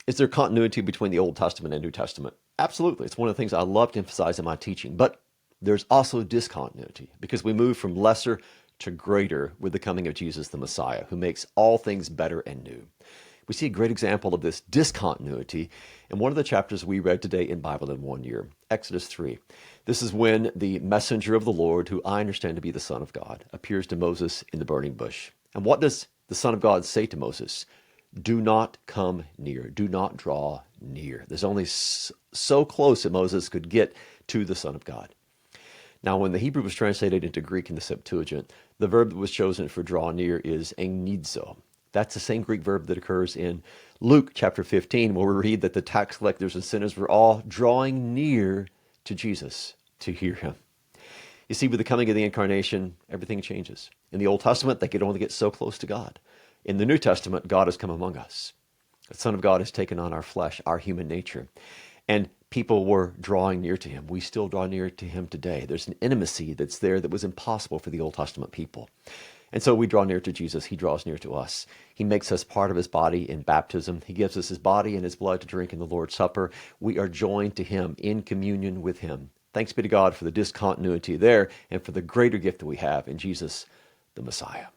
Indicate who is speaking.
Speaker 1: Is there continuity between the Old Testament and New Testament? Absolutely. It's one of the things I love to emphasize in my teaching. But there's also discontinuity because we move from lesser to greater with the coming of Jesus the Messiah, who makes all things better and new. We see a great example of this discontinuity in one of the chapters we read today in Bible in 1 Year, Exodus 3. This is when the messenger of the Lord, who I understand to be the Son of God, appears to Moses in the burning bush. And what does the Son of God say to Moses? Do not come near. Do not draw near. There's only so close that Moses could get to the Son of God. Now, when the Hebrew was translated into Greek in the Septuagint, the verb that was chosen for draw near is engnizo. That's the same Greek verb that occurs in Luke chapter 15, where we read that the tax collectors and sinners were all drawing near to Jesus to hear him. You see, with the coming of the incarnation, everything changes. In the Old Testament, they could only get so close to God. In the New Testament, God has come among us. The Son of God has taken on our flesh, our human nature. And people were drawing near to him. We still draw near to him today. There's an intimacy that's there that was impossible for the Old Testament people. And so we draw near to Jesus. He draws near to us. He makes us part of his body in baptism. He gives us his body and his blood to drink in the Lord's Supper. We are joined to him in communion with him. Thanks be to God for the discontinuity there and for the greater gift that we have in Jesus, the Messiah.